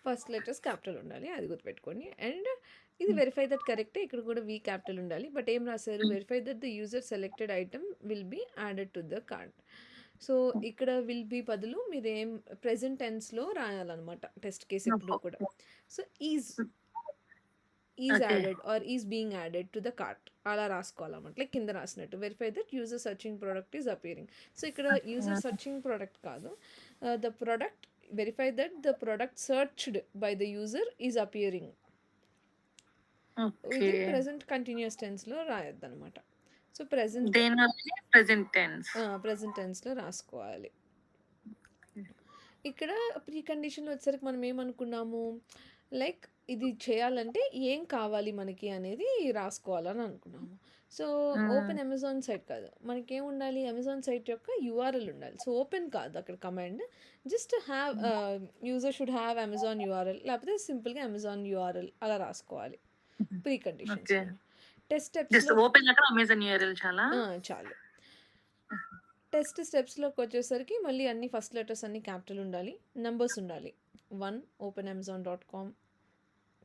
First letters capital ఉండాలి, అది గుర్తుపెట్టుకోండి. అండ్ ఇది వెరిఫై దట్ కరెక్టే, ఇక్కడ కూడా వి క్యాపిటల్ ఉండాలి. బట్ ఏం రాశారు, verify that the user selected item will be added to the cart. So ఇక్కడ విల్ బీ బదులు మీరు ఏం ప్రెజెంట్ టెన్స్లో రాయాలన్నమాట టెస్ట్ కేస్ ఎప్పుడు కూడా. So is okay. Added or is being added to the cart అలా రాసుకోవాలన్నమాట. లైక్ కింద రాసినట్టు verify that user searching product is appearing. So ఇక్కడ యూజర్ సర్చింగ్ ప్రోడక్ట్ కాదు, the product verify that the product searched by the user is appearing. Okay. ఇది present continuous టెన్స్లో రాయొద్దు అనమాట. So present దేనివల్ల present tense. Present టెన్స్లో రాసుకోవాలి. ఇక్కడ pre కండిషన్లో వచ్చేసరికి మనం ఏమనుకున్నాము, లైక్ ఇది చేయాలంటే ఏం కావాలి మనకి అనేది రాసుకోవాలని అనుకున్నాము. సో ఓపెన్ అమెజాన్ సైట్ కాదు, మనకేం ఉండాలి, అమెజాన్ సైట్ యొక్క యూఆర్ఎల్ ఉండాలి. సో ఓపెన్ కాదు అక్కడ command, just have user should have Amazon URL, లేకపోతే సింపుల్గా అమెజాన్ యూఆర్ఎల్ అలా రాసుకోవాలి preconditions. Test just steps open letter Amazon URL చాలా. చాలు. టెస్ట్ స్టెప్స్లోకి వచ్చేసరికి మళ్ళీ అన్ని ఫస్ట్ లెటర్స్ అన్ని క్యాపిటల్ ఉండాలి, నెంబర్స్ ఉండాలి. 1 openamazon.com,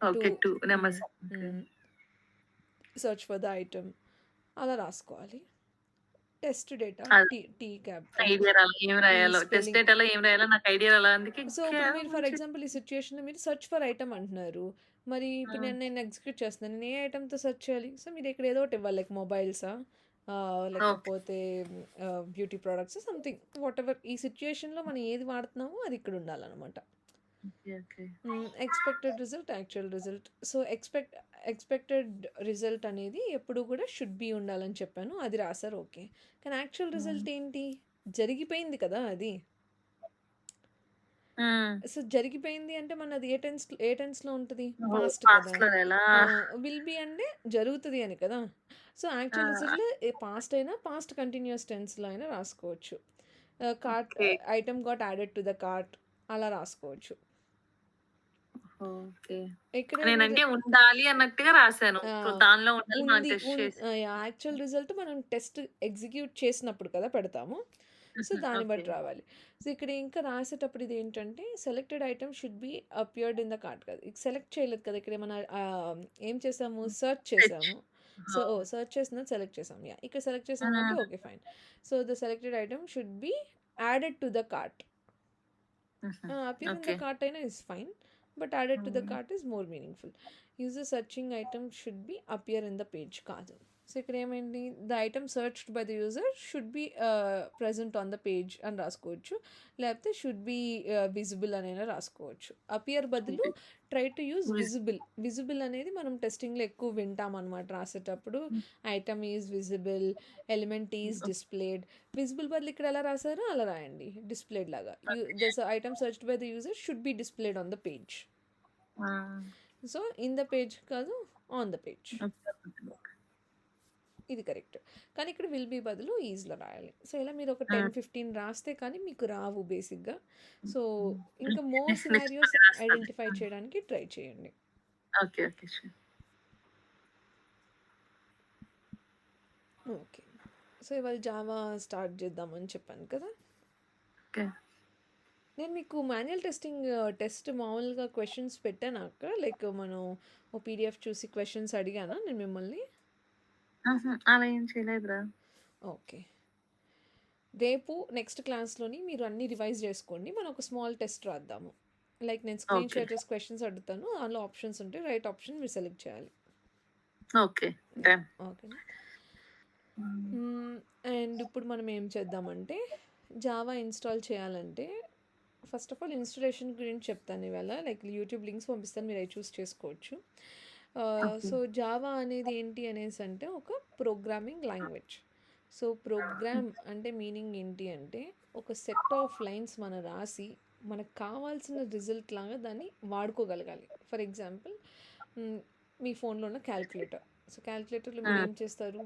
okay 2 numbers. Search for the item అలా రాసుకోవాలి. టెస్ట్ డేటా టీ క్యాప్ ఐడియా రాలా ఏం రాయాలో, టెస్ట్ డేటాలో ఏం రాయాలో నాకు ఐడియా రాలా, అందుకే. సో ఇప్పుడు మీరు ఫర్ ఎగ్జాంపుల్ ఈ సిచ్యుయేషన్లో మీరు సర్చ్ ఫర్ ఐటమ్ అంటున్నారు, మరి ఇప్పుడు నేను ఎగ్జిక్యూట్ చేస్తున్నాను, నేను ఏ ఐటమ్తో సర్చ్ చేయాలి? సో మీరు ఇక్కడ ఏదో ఒకటి ఇవ్వాలి, లైక్ మొబైల్సా లేకపోతే beauty products something what ever. ఈ సిచ్యుయేషన్లో మనం ఏది వాడుతున్నామో అది ఇక్కడ ఉండాలన్నమాట. Expected result, actual result. So expected result అనేది ఎప్పుడు కూడా షుడ్ బి ఉండాలని చెప్పాను, అది రాశారు ఓకే. కానీ యాక్చువల్ రిజల్ట్ ఏంటి, జరిగిపోయింది కదా అది. సో జరిగిపోయింది అంటే మనది ఏ టెన్స్లో ఉంటుంది, పాస్ట్ కదా. విల్ బి అంటే జరుగుతుంది అని కదా. సో యాక్చువల్ రిజల్ట్ పాస్ట్ అయినా పాస్ట్ కంటిన్యూస్ టెన్స్లో అయినా రాసుకోవచ్చు. Cart item got added to the cart అలా రాసుకోవచ్చు. ఇక్కడ నేనంటే ఉండాలి అన్నట్టుగా రాశాను, దానిలో ఉండాలి. యాక్చువల్ రిజల్ట్ మనం టెస్ట్ ఎగ్జిక్యూట్ చేసినప్పుడు కదా పెడతాము, సో దాన్ని బట్టి రావాలి. సో ఇక్కడ ఇంకా రాసేటప్పుడు ఇది ఏంటంటే selected item should B appeared in the cart కదా, సెలెక్ట్ చేయలేదు కదా ఇక్కడ, ఏమన్నా ఏం చేసాము, సర్చ్ చేసాము. సో సర్చ్ చేసినది సెలెక్ట్ చేసాం, ఇక్కడ సెలెక్ట్ చేసాము అంటే okay fine. So the selected item should be added to the cart. Appear in the cart అయినా is fine, but added to the cart is more meaningful. User searching item should be appear in the page కాదు. So ఇక్కడ ఏమైంది, the item searched by the user should be present on the page అని రాసుకోవచ్చు, లేకపోతే should be visible అనైనా రాసుకోవచ్చు. Appear బదులు try to use visible. Visible అనేది మనం టెస్టింగ్లో ఎక్కువ వింటాం అనమాట రాసేటప్పుడు. Item is visible, element is displayed. Visible బదులు ఇక్కడ ఎలా రాసారో అలా రాయండి, డిస్ప్లేడ్ లాగా. This item searched by the user should be displayed on the page. So in the page కాదు, ఆన్ ద పేజ్. ఇది కరెక్ట్. కానీ ఇక్కడ విల్ బీ బదులు ఈజ్లో రాయాలి. సో ఇలా మీరు ఒక 10-15 రాస్తే కానీ మీకు రావు బేసిక్గా. సో ఇంకా మోర్ సినారియోస్ ఐడెంటిఫై చేయడానికి ట్రై చేయండి. ఓకే. సో ఇవాళ జావా స్టార్ట్ చేద్దామని చెప్పాను కదా. నేను మీకు మాన్యువల్ టెస్ట్ మామూలుగా క్వశ్చన్స్ పెట్టానాక, లైక్ మనం ఓ పీడిఎఫ్ చూసి క్వశ్చన్స్ అడిగానా నేను మిమ్మల్ని? అలా ఏం చేయలేదురా. ఓకే, రేపు నెక్స్ట్ క్లాస్లోని మీరు అన్నీ రివైజ్ చేసుకోండి, మనం ఒక స్మాల్ టెస్ట్ రాద్దాము. లైక్ నేను స్క్రీన్ షేర్ చేసి క్వశ్చన్స్ అడుగుతాను, అందులో ఆప్షన్స్ ఉంటాయి, రైట్ ఆప్షన్ మీరు సెలెక్ట్ చేయాలి. ఓకే. అండ్ ఇప్పుడు మనం ఏం చేద్దామంటే, జావా ఇన్స్టాల్ చేయాలంటే ఫస్ట్ ఆఫ్ ఆల్ ఇన్స్టాలేషన్ గురించి చెప్తాను ఇవాళ. లైక్ యూట్యూబ్ లింక్స్ పంపిస్తాను, మీరు అవి చూస్ చేసుకోవచ్చు. సో జావా అనేది ఏంటి అనేసి అంటే ఒక ప్రోగ్రామింగ్ లాంగ్వేజ్. సో ప్రోగ్రామ్ అంటే మీనింగ్ ఏంటి అంటే ఒక సెట్ ఆఫ్ లైన్స్ మనం రాసి మనకు కావాల్సిన రిజల్ట్ లాగా దాన్ని వాడుకోగలగాలి. ఫర్ ఎగ్జాంపుల్ మీ ఫోన్లో ఉన్న క్యాల్కులేటర్. సో క్యాల్కులేటర్లో మీరు ఏం చేస్తారు,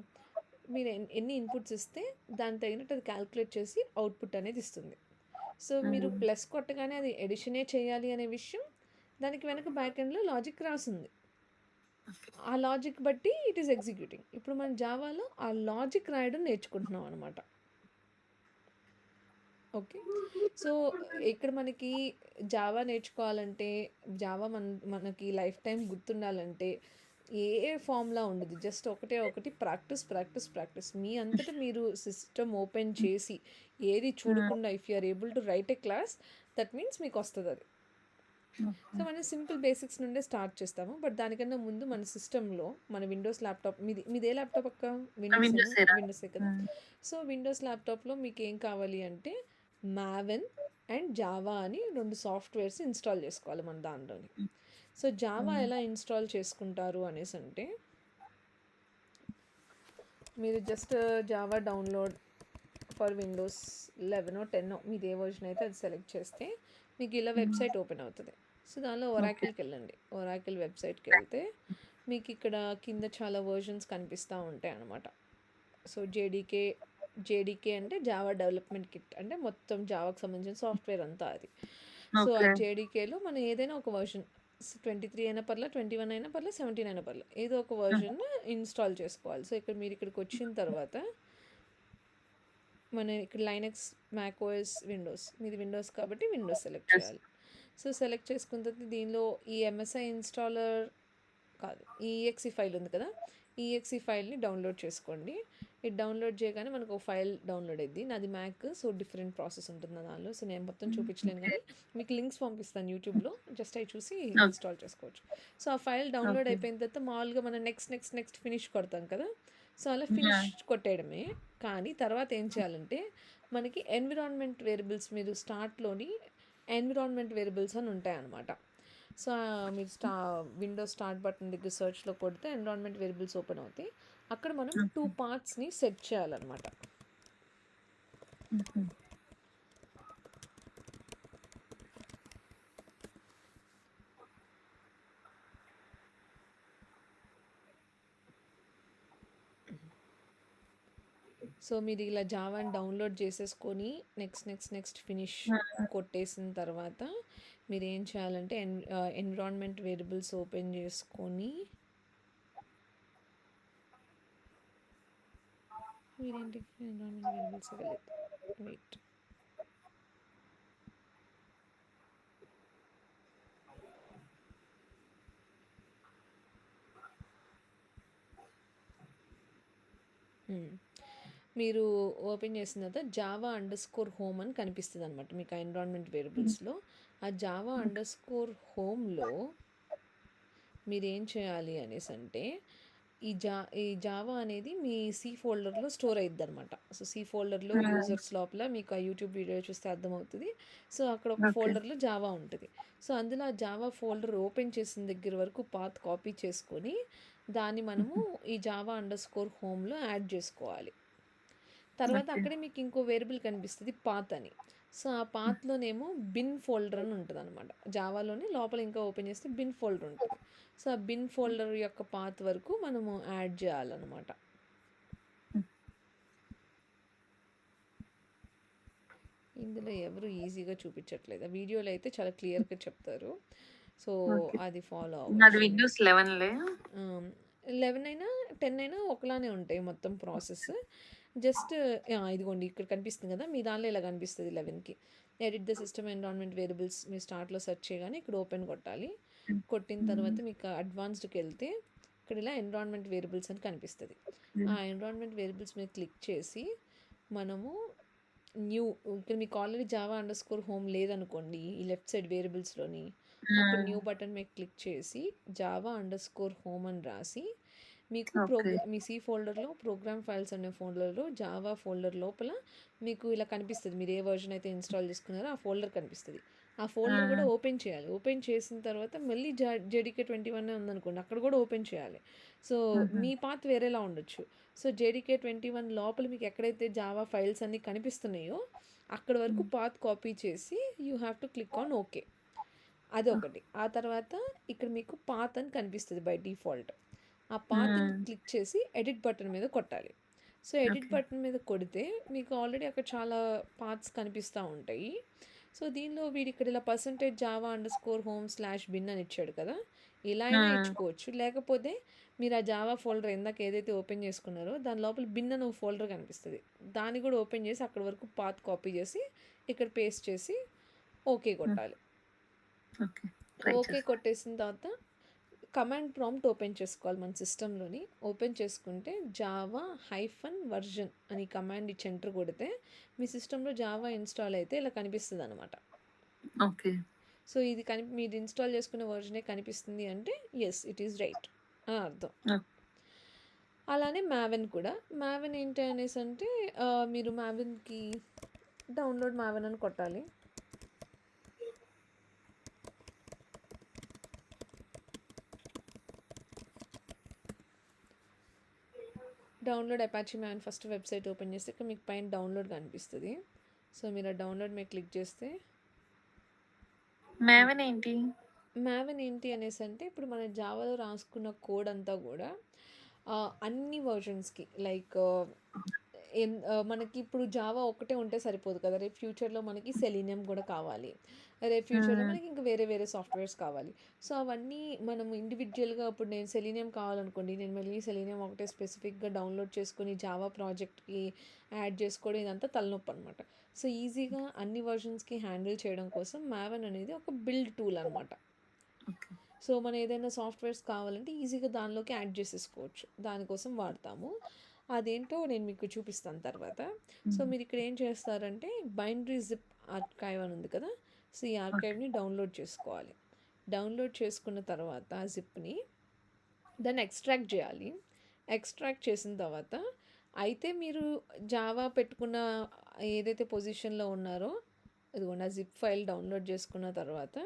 మీరు ఎన్ని ఇన్పుట్స్ ఇస్తే దాని తగినట్టు అది క్యాల్కులేట్ చేసి అవుట్పుట్ అనేది ఇస్తుంది. సో మీరు ప్లస్ కొట్టగానే అది ఎడిషనే చేయాలి అనే విషయం దానికి వెనక బ్యాక్ ఎండ్లో లాజిక్ రాసింది. ఆ లాజిక్ బట్టి ఇట్ ఈస్ ఎగ్జిక్యూటింగ్. ఇప్పుడు మనం జావాలో ఆ లాజిక్ రాయడం నేర్చుకుంటున్నాం అనమాట. ఓకే. సో, ఇక్కడ మనకి జావా నేర్చుకోవాలంటే, జావా మనకి లైఫ్ టైమ్ గుర్తుండాలంటే, ఏ ఫార్ములా ఉండదు. జస్ట్ ఒకటే ఒకటి ప్రాక్టీస్, ప్రాక్టీస్, ప్రాక్టీస్. మీ అంతట మీరు సిస్టమ్ ఓపెన్ చేసి, ఏది చూడకుండా if you are able to write a class, that means మీకొస్తదది. సో, మనం సింపుల్ బేసిక్స్ నుండే స్టార్ట్ చేస్తాము. బట్ దానికన్నా ముందు మన సిస్టమ్‌లో మన విండోస్ ల్యాప్‌టాప్ మీదే ల్యాప్‌టాప్ అక్క? విండోసేనా? విండోసేరా? విండోసే కదా! సో, విండోస్ ల్యాప్‌టాప్‌లో మీకేం కావాలి అంటే మావెన్ అండ్ జావా అని 2 సాఫ్ట్‌వేర్స్ ఇన్‌స్టాల్ చేసుకోవాలి మన దాంట్లోని. సో, జావా ఎలా ఇన్‌స్టాల్ చేసుకుంటారు అనేసంటే, మీరు just Java download for Windows 11 10 మీది ఏ వర్షన్ అయితే అది సెలెక్ట్ చేస్తే మీకు ఇలా వెబ్సైట్ ఓపెన్ అవుతుంది. సో దానిలో ఓకే. ఒరాకిల్కి వెళ్ళండి. ఒరాకిల్ వెబ్సైట్కి వెళ్తే మీకు ఇక్కడ కింద చాలా వర్షన్స్ కనిపిస్తూ ఉంటాయి అన్నమాట. సో జేడీకే అంటే జావా డెవలప్మెంట్ కిట్, అంటే మొత్తం జావాకి సంబంధించిన సాఫ్ట్వేర్ అంతా అది. సో ఆ ఓకే. జేడీకేలో మనం ఏదైనా ఒక వర్షన్ 23 అయినా పర్లే, 21 అయినా పర్లే, 17 అయినా పర్లే, ఏదో ఒక వర్షన్ ఇన్స్టాల్ చేసుకోవాలి. సో ఇక్కడ మీరు ఇక్కడికి వచ్చిన తర్వాత మన ఇక్కడ లైనక్స్, మ్యాక్ ఓఎస్, విండోస్, మీది విండోస్ కాబట్టి విండోస్ సెలెక్ట్ యెస్. చేయాలి. సో సెలెక్ట్ చేసుకున్న తర్వాత దీనిలో ఈ ఎంఎస్ఐ ఇన్స్టాలర్ కాదు, ఈ ఈఎక్సీ ఫైల్ ఉంది కదా, ఈ ఈఎక్సీ ఫైల్ని డౌన్లోడ్ చేసుకోండి. ఇది డౌన్లోడ్ చేయగానే మనకు ఒక ఫైల్ డౌన్లోడ్ అయింది. నాది మ్యాక్, సో డిఫరెంట్ ప్రాసెస్ ఉంటుంది నా దానిలో. సో నేను మొత్తం చూపించలేను ఓకే. కానీ మీకు లింక్స్ పంపిస్తాను యూట్యూబ్లో, జస్ట్ అవి చూసి ఓకే. ఇన్స్టాల్ చేసుకోవచ్చు. సో ఆ ఫైల్ డౌన్లోడ్ ఓకే. అయిపోయిన తర్వాత మామూలుగా మనం నెక్స్ట్ ఫినిష్ కొడతాం కదా, సో అలా ఫినిష్ కొట్టేయడమే. కానీ తర్వాత ఏం చేయాలంటే మనకి ఎన్విరాన్మెంట్ వేరియబుల్స్, మీరు స్టార్ట్లోని ఎన్విరాన్మెంట్ వేరియబుల్స్ అని ఉంటాయన్నమాట. సో మీరు విండోస్ స్టార్ట్ బటన్ దగ్గర సెర్చ్లో కొడితే ఎన్విరాన్మెంట్ వేరియబుల్స్ ఓపెన్ అవుతాయి. అక్కడ మనం 2 పార్ట్స్ని సెట్ చేయాలన్నమాట. సో మీరు ఇలా జావాని డౌన్లోడ్ చేసేసుకొని నెక్స్ట్ ఫినిష్ కొట్టేసిన తర్వాత మీరు ఏం చేయాలంటే ఎన్విరాన్మెంట్ వేరియబుల్స్ ఓపెన్ చేసుకొని, మీరేంటి ఎన్విరాన్మెంట్ వేరియబుల్స్ వెళ్ళదు, వెయిట్, మీరు ఓపెన్ చేసిన తర్వాత జావా అండర్ స్కోర్ హోమ్ అని కనిపిస్తుంది అనమాట మీకు ఆ ఎన్విరాన్మెంట్ వేరియబుల్స్లో. ఆ జావా అండర్ స్కోర్ హోమ్లో మీరు ఏం చేయాలి అనేసి అంటే ఈ జావా అనేది మీ సి ఫోల్డర్లో స్టోర్ అయ్యిద్ది అనమాట. సో సి ఫోల్డర్లో యూజర్స్ లోపల మీకు ఆ యూట్యూబ్ వీడియో చూస్తే అర్థమవుతుంది. సో అక్కడ ఒక ఓకే. ఫోల్డర్లో జావా ఉంటుంది. సో అందులో ఆ జావా ఫోల్డర్ ఓపెన్ చేసిన దగ్గర వరకు పాత్ కాపీ చేసుకొని దాన్ని మనము ఈ జావా అండర్ స్కోర్ హోమ్లో యాడ్ చేసుకోవాలి. తర్వాత ఓకే. అక్కడే మీకు ఇంకో వేరియబుల్ కనిపిస్తుంది పాత్ అని. సో ఆ పాత్లోనేమో బిన్ ఫోల్డర్ అని ఉంటుంది అనమాట. జావాలోని లోపల ఇంకా ఓపెన్ చేస్తే బిన్ ఫోల్డర్ ఉంటుంది. సో ఆ బిన్ ఫోల్డర్ యొక్క పాత్ వరకు మనము యాడ్ చేయాలన్నమాట. ఇందులో ఎవరు ఈజీగా చూపించట్లేదు, వీడియోలో అయితే చాలా క్లియర్గా చెప్తారు. So okay. అది ఫాలో నాది అవ్వచ్చు. విండోస్ 11లే. 11 అయినా 10 అయినా ఒకలానే ఉంటాయి మొత్తం ప్రాసెస్. జస్ట్ ఇదిగోండి ఇక్కడ కనిపిస్తుంది కదా, మీ దానిలో ఇలా కనిపిస్తుంది 11కి edit the system environment variables. మీరు స్టార్ట్లో సెర్చ్ చేయగానే ఇక్కడ ఓపెన్ కొట్టాలి. కొట్టిన తర్వాత మీకు అడ్వాన్స్డ్కి వెళ్తే ఇక్కడ ఇలా ఎన్విరాన్మెంట్ వేరియబుల్స్ అని కనిపిస్తుంది. ఆ ఎన్విరాన్మెంట్ వేరియబుల్స్ మీద క్లిక్ చేసి మనము న్యూ, ఇక్కడ మీకు already Java underscore home లేదనుకోండి ఈ లెఫ్ట్ సైడ్ వేరియబుల్స్లోని, అప్పుడు న్యూ బటన్ మీద క్లిక్ చేసి జావా అండర్ స్కోర్ హోమ్ అని రాసి మీకు ఓకే. మీ సి ఫోల్డర్లో ప్రోగ్రామ్ ఫైల్స్ అనే ఫోల్డర్లో జావా ఫోల్డర్ లోపల మీకు ఇలా కనిపిస్తుంది. మీరు ఏ వర్జన్ అయితే ఇన్స్టాల్ చేసుకున్నారో ఆ ఫోల్డర్ కనిపిస్తుంది. ఆ ఫోల్డర్ కూడా ఓపెన్ చేయాలి. ఓపెన్ చేసిన తర్వాత మళ్ళీ జేడీకే 21 ఉందనుకోండి అక్కడ కూడా ఓపెన్ చేయాలి. సో మీ పాత్ వేరేలా ఉండొచ్చు. సో జేడీకే 21 లోపల మీకు ఎక్కడైతే జావా ఫైల్స్ అన్నీ కనిపిస్తున్నాయో అక్కడ వరకు పాత్ కాపీ చేసి you have to click on okay. అదొకటి. ఆ తర్వాత ఇక్కడ మీకు పాత్ అని కనిపిస్తుంది బై డిఫాల్ట్. ఆ పాత్ని క్లిక్ చేసి ఎడిట్ బటన్ మీద కొట్టాలి. So edit okay. బటన్ మీద కొడితే మీకు ఆల్రెడీ అక్కడ చాలా పాత్స్ కనిపిస్తూ ఉంటాయి. సో దీనిలో వీడు ఇక్కడ ఇలా percentage Java underscore home slash bin అని ఇచ్చాడు కదా, ఇలా అయినా హ్మ్. ఇచ్చుకోవచ్చు. లేకపోతే మీరు ఆ జావా ఫోల్డర్ ఇందాక ఏదైతే ఓపెన్ చేసుకున్నారో దాని లోపల బిన్ అని ఒక ఫోల్డర్ కనిపిస్తది. దాన్ని కూడా ఓపెన్ చేసి అక్కడి వరకు పాత్ కాపీ చేసి ఇక్కడ పేస్ట్ చేసి ఓకే హ్మ్. కొట్టాలి. ఓకే. ట్రై ఓకే చేస్తా. కొట్టేసిన తర్వాత కమాండ్ ప్రాంప్ట్ ఓపెన్ చేసుకోవాలి మన సిస్టంలోని. ఓపెన్ చేసుకుంటే జావా -వర్జన్ అని కమాండ్ ఇచ్చి ఎంటర్ కొడితే మీ సిస్టంలో జావా ఇన్స్టాల్ అయితే ఇలా కనిపిస్తుంది అనమాట. ఓకే. సో ఇది మీరు ఇన్స్టాల్ చేసుకున్న వర్జనే కనిపిస్తుంది అంటే ఎస్ ఇట్ ఈస్ రైట్ అని అర్థం. ఓహ్! అలానే మావెన్ కూడా. మావెన్ ఏంటి అనేసి అంటే మీరు మావెన్కి డౌన్లోడ్ మావెన్ అని కొట్టాలి. Download Apache Maven first website open చేస్తే ఇక్కడ మీకు పైన డౌన్లోడ్ కనిపిస్తుంది. సో మీరు ఆ డౌన్లోడ్ మీద క్లిక్ చేస్తే మావెన్ ఏంటి? మావెన్ ఏంటి అనేసి అంటే ఇప్పుడు మన జావాలో రాసుకున్న కోడ్ అంతా కూడా అన్ని వర్జన్స్కి లైక్ మనకి ఇప్పుడు జావా ఒక్కటే ఉంటే సరిపోదు కదా, రేపు ఫ్యూచర్లో మనకి సెలీనియం కూడా కావాలి, రేపు ఫ్యూచర్లో హ్మ్. మనకి ఇంకా వేరే వేరే సాఫ్ట్వేర్స్ కావాలి. సో అవన్నీ మనం ఇండివిజువల్గా ఇప్పుడు నేను సెలీనియం కావాలనుకోండి, నేను మళ్ళీ సెలీనియం ఒకటే స్పెసిఫిక్గా డౌన్లోడ్ చేసుకొని జావా ప్రాజెక్ట్కి యాడ్ చేసుకోవడం ఇదంతా తలనొప్పి అనమాట. సో ఈజీగా అన్ని వర్జన్స్కి హ్యాండిల్ చేయడం కోసం మావెన్ అనేది ఒక బిల్డ్ టూల్ అనమాట. ఓకే. సో మనం ఏదైనా సాఫ్ట్వేర్స్ కావాలంటే ఈజీగా దానిలోకి యాడ్ చేసేసుకోవచ్చు, దానికోసం వాడతాము. అదేంటో నేను మీకు చూపిస్తాను తర్వాత. సో హ్మ్. మీరు ఇక్కడ ఏం చేస్తారంటే బైనరీ జిప్ ఆర్కైవ్ అని ఉంది కదా, సో ఈ ఓకే. ఆర్కైవ్ని డౌన్లోడ్ చేసుకోవాలి. డౌన్లోడ్ చేసుకున్న తర్వాత ఆ జిప్ని దాన్ని ఎక్స్ట్రాక్ట్ చేయాలి. ఎక్స్ట్రాక్ట్ చేసిన తర్వాత అయితే మీరు జావా పెట్టుకున్న ఏదైతే పొజిషన్లో ఉన్నారో ఇదిగోండి ఆ జిప్ ఫైల్ డౌన్లోడ్ చేసుకున్న తర్వాత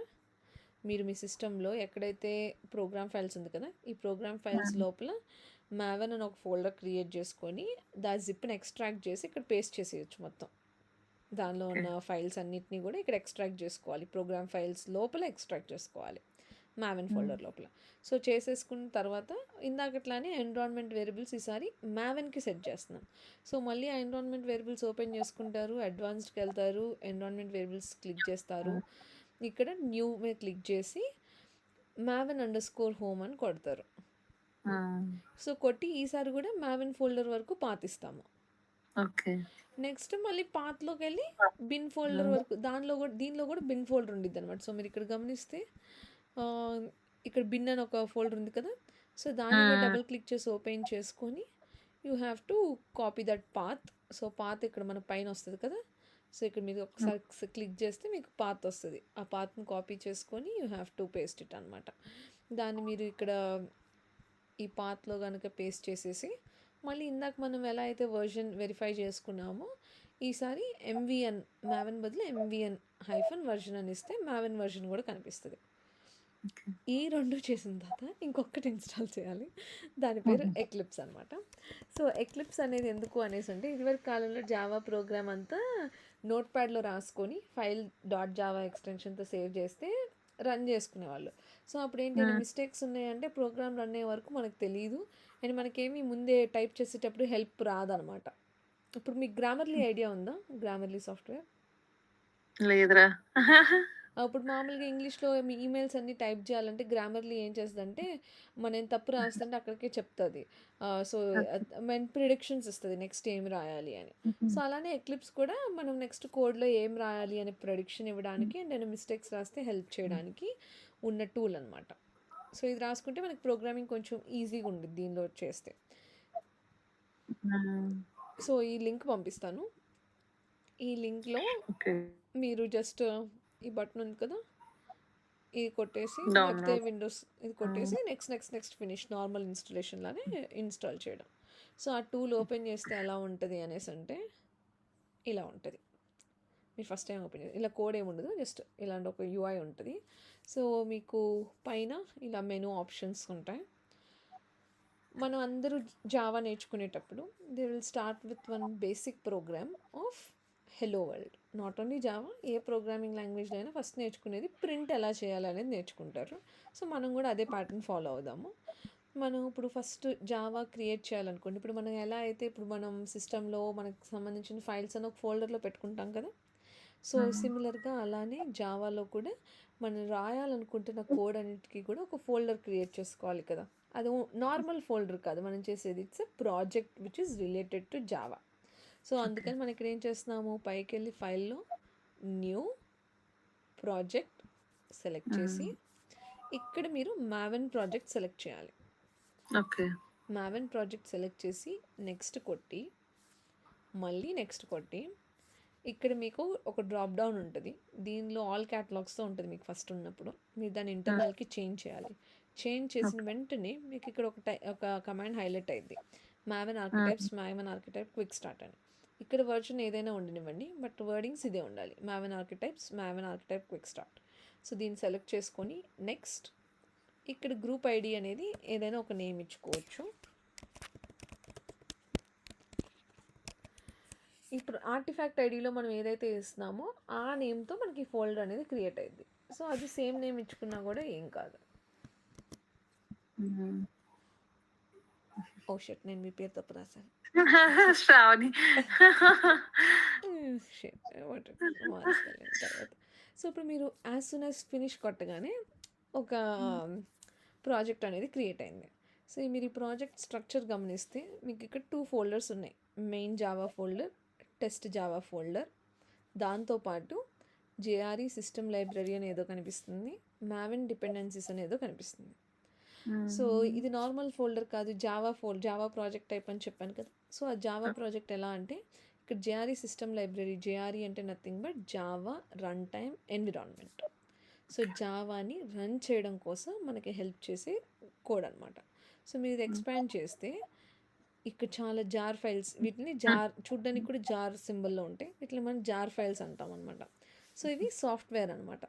మీరు మీ సిస్టంలో ఎక్కడైతే ప్రోగ్రామ్ ఫైల్స్ ఉంది కదా, ఈ ప్రోగ్రామ్ ఫైల్స్ హ్మ్. లోపల మావెన్ అని ఒక ఫోల్డర్ క్రియేట్ చేసుకొని దాని జిప్ని ఎక్స్ట్రాక్ట్ చేసి ఇక్కడ పేస్ట్ చేసేయచ్చు మొత్తం. దానిలో ఓకే. ఉన్న ఫైల్స్ అన్నిటినీ కూడా ఇక్కడ ఎక్స్ట్రాక్ట్ చేసుకోవాలి, ప్రోగ్రామ్ ఫైల్స్ లోపల ఎక్స్ట్రాక్ట్ చేసుకోవాలి మావెన్ హ్మ్. ఫోల్డర్ లోపల. సో చేసేసుకున్న తర్వాత ఇందాకట్లానే ఎన్విరాన్మెంట్ వేరియబుల్స్ ఈసారి మావెన్కి సెట్ చేస్తున్నాం. సో మళ్ళీ ఆ ఎన్విరాన్మెంట్ వేరియబుల్స్ ఓపెన్ చేసుకుంటారు, అడ్వాన్స్డ్కి వెళ్తారు, ఎన్విరాన్మెంట్ వేరియబుల్స్ క్లిక్ చేస్తారు, హ్మ్. ఇక్కడ న్యూ మీద క్లిక్ చేసి maven_home అని కొడతారు. హ్మ్. సో కొట్టి ఈసారి కూడా మావెన్ ఫోల్డర్ వరకు పాతిస్తాము. ఓకే. నెక్స్ట్ మళ్ళీ పాత్లోకి వెళ్ళి బిన్ ఫోల్డర్ హ్మ్. వరకు దీనిలో కూడా బిన్ ఫోల్డర్ ఉండిద్ది అనమాట. సో మీరు ఇక్కడ గమనిస్తే ఆ, ఇక్కడ బిన్ అని ఒక ఫోల్డర్ ఉంది కదా, సో దాన్ని కూడా హ్మ్. డబుల్ క్లిక్ చేసి ఓపెన్ చేసుకొని you have to copy that path. So path ఇక్కడ మన పైన వస్తుంది కదా, సో ఇక్కడ మీరు హ్మ్. ఒకసారి క్లిక్ చేస్తే మీకు పాత్ వస్తుంది. ఆ పాత్ని కాపీ చేసుకొని you have to paste it అనమాట. దాన్ని మీరు ఇక్కడ ఈ పాత్లో కనుక పేస్ట్ చేసేసి మళ్ళీ ఇందాక మనం ఎలా అయితే వర్జన్ వెరిఫై చేసుకున్నామో ఈసారి ఎంవిఎన్ మావెన్ బదులు MVN-వర్జన్ అని ఇస్తే మావెన్ వర్జన్ కూడా కనిపిస్తుంది. ఓకే. ఈ రెండు చేసిన తర్వాత ఇంకొకటి ఇన్స్టాల్ చేయాలి, దాని పేరు హుహు. ఎక్లిప్స్ అనమాట. సో ఎక్లిప్స్ అనేది ఎందుకు అనేసి అంటే ఇదివరకు కాలంలో జావా ప్రోగ్రామ్ అంతా నోట్ ప్యాడ్లో రాసుకొని ఫైల్ .java ఎక్స్టెన్షన్తో సేవ్ చేస్తే రన్ చేసుకునేవాళ్ళు. సో అప్పుడు ఏంటంటే హ్మ్. మిస్టేక్స్ ఉన్నాయంటే ప్రోగ్రామ్ రన్ అయ్యే వరకు మనకు తెలియదు, అండ్ మనకేమి ముందే టైప్ చేసేటప్పుడు హెల్ప్ రాదనమాట. ఇప్పుడు మీకు గ్రామర్లీ ఐడియా ఉందా? Grammarly software. లేదురా. అప్పుడు మామూలుగా ఇంగ్లీష్లో మీ ఈమెయిల్స్ అన్నీ టైప్ చేయాలంటే గ్రామర్లీ ఏం చేస్తుందంటే మనం తప్పు రాస్తుంటే అక్కడికే చెప్తుంది. So okay. మన ప్రిడిక్షన్స్ ఇస్తుంది నెక్స్ట్ ఏం రాయాలి అని. హుహు. సో అలానే ఎక్లిప్స్ కూడా మనం నెక్స్ట్ కోడ్లో ఏం రాయాలి అనే ప్రిడిక్షన్ హ్మ్. ఇవ్వడానికి అండ్ నేను మిస్టేక్స్ రాస్తే హెల్ప్ చేయడానికి ఉన్న టూల్ అనమాట. సో ఇది రాసుకుంటే మనకి ప్రోగ్రామింగ్ కొంచెం ఈజీగా ఉంటుంది దీనిలో చేస్తే. హ్మ్. సో ఈ లింక్ పంపిస్తాను. ఈ లింక్లో ఓకే. మీరు జస్ట్ ఈ బటన్ ఉంది కదా, ఇది కొట్టేసి లేకపోతే డౌన్‌లోడ్. విండోస్ ఇది హ్మ్. కొట్టేసి నెక్స్ట్ ఫినిష్ నార్మల్ ఇన్స్టలేషన్ లానే ఇన్స్టాల్ చేయడం. సో ఆ టూల్ ఓపెన్ చేస్తే ఎలా ఉంటుంది అనేసి అంటే ఇలా ఉంటుంది. మీరు ఫస్ట్ టైం ఓపెన్ చేసి ఇలా కోడ్ ఏమి ఉండదు, జస్ట్ ఇలాంటి ఒక UI ఉంటుంది. సో మీకు పైన ఇలా మెనూ ఆప్షన్స్ ఉంటాయి. మనం అందరూ జావా నేర్చుకునేటప్పుడు they will start with one basic program of hello world. Not only Java, ఏ ప్రోగ్రామింగ్ లాంగ్వేజ్లో అయినా ఫస్ట్ నేర్చుకునేది ప్రింట్ ఎలా చేయాలనేది నేర్చుకుంటారు. సో మనం కూడా అదే ప్యాటర్న్ ఫాలో అవుదాము. మనం ఇప్పుడు ఫస్ట్ జావా క్రియేట్ చేయాలనుకోండి, ఇప్పుడు మనం ఎలా అయితే ఇప్పుడు మనం సిస్టంలో మనకు సంబంధించిన ఫైల్స్ అని ఒక ఫోల్డర్లో పెట్టుకుంటాం కదా, సో, హ్మ్. సిమిలర్‌గా అలానే జావాలో కూడా మనం రాయాలనుకుంటున్న కోడ్ అన్నిటికి కూడా ఒక ఫోల్డర్ క్రియేట్ చేసుకోవాలి కదా! అది నార్మల్ ఫోల్డర్ కాదు మనం చేసేది. It's a project which is related to Java. So, okay. అందుకని మనం ఇక్కడ ఏం చేస్తున్నాము, పైకెళ్ళి ఫైల్‌లో న్యూ ప్రాజెక్ట్ సెలెక్ట్ చేసి, హ్మ్. ఇక్కడ మీరు మావెన్ ప్రాజెక్ట్ సెలెక్ట్ చేయాలి. ఓకే. మావెన్ ప్రాజెక్ట్ సెలెక్ట్ చేసి నెక్స్ట్ కొట్టి, మళ్ళీ నెక్స్ట్ కొట్టి, ఇక్కడ మీకు ఒక డ్రాప్ డౌన్ ఉంటుంది. దీనిలో ఆల్ క్యాటలాగ్స్తో ఉంటుంది మీకు ఫస్ట్ ఉన్నప్పుడు. మీరు దాన్ని హ్మ్. ఇంటర్నల్కి చేంజ్ చేయాలి. చేంజ్ చేసిన ఓకే. వెంటనే మీకు ఇక్కడ ఒక కమాండ్ హైలైట్ అయింది, మావెన్ హ్మ్. ఆర్కిటైప్ క్విక్ స్టార్ట్ అని. ఇక్కడ వర్షన్ ఏదైనా ఉండనివ్వండి, బట్ వర్డింగ్స్ ఇదే ఉండాలి, Maven archetype quick start. So దీన్ని సెలెక్ట్ చేసుకొని నెక్స్ట్, ఇక్కడ గ్రూప్ ఐడి అనేది ఏదైనా ఒక నేమ్ ఇచ్చుకోవచ్చు. ఇప్పుడు ఆర్టిఫాక్ట్ ఐడిలో మనం ఏదైతే ఇస్తున్నామో ఆ నేమ్తో మనకి ఫోల్డర్ అనేది క్రియేట్ అయింది. సో అది సేమ్ నేమ్ ఇచ్చుకున్నా కూడా ఏం కాదు. హ్మ్. ఓ షట్, నేను మీ పేరు తప్పు రాశాను. శ్రావణి. షట్, మారుస్తాను తర్వాత. సో ఇప్పుడు మీరు యాజ్ సూన్ యాజ్ ఫినిష్ కొట్టగానే ఒక హ్మ్. ప్రాజెక్ట్ అనేది క్రియేట్ అయింది. సో మీరు ఈ ప్రాజెక్ట్ స్ట్రక్చర్ గమనిస్తే మీకు ఇక్కడ 2 ఫోల్డర్స్ ఉన్నాయి, main Java folder, test Java folder. దాంతోపాటు జేఆర్ఈ సిస్టమ్ లైబ్రరీ అని ఏదో కనిపిస్తుంది, మావెన్ డిపెండెన్సీస్ అనేదో కనిపిస్తుంది. సో హ్మ్. ఇది నార్మల్ ఫోల్డర్ కాదు, జావా ప్రాజెక్ట్ టైప్ అని చెప్పాను కదా. సో ఆ జావా ప్రాజెక్ట్ ఎలా అంటే, ఇక్కడ జేఆర్ఈ సిస్టమ్ లైబ్రరీ, జేఆర్ఈ అంటే nothing but Java run time environment. So జావాని రన్ చేయడం కోసం మనకి హెల్ప్ చేసే కోడ్ అనమాట. సో మీరు ఇది హ్మ్. ఎక్స్పాండ్ చేస్తే ఇక్కడ చాలా జార్ ఫైల్స్, వీటిని హ్మ్. జార్ చూడడానికి కూడా జార్ సింబల్లో ఉంటాయి, వీటిని మనం జార్ ఫైల్స్ అంటాం అనమాట. సో ఇవి సాఫ్ట్వేర్ అనమాట.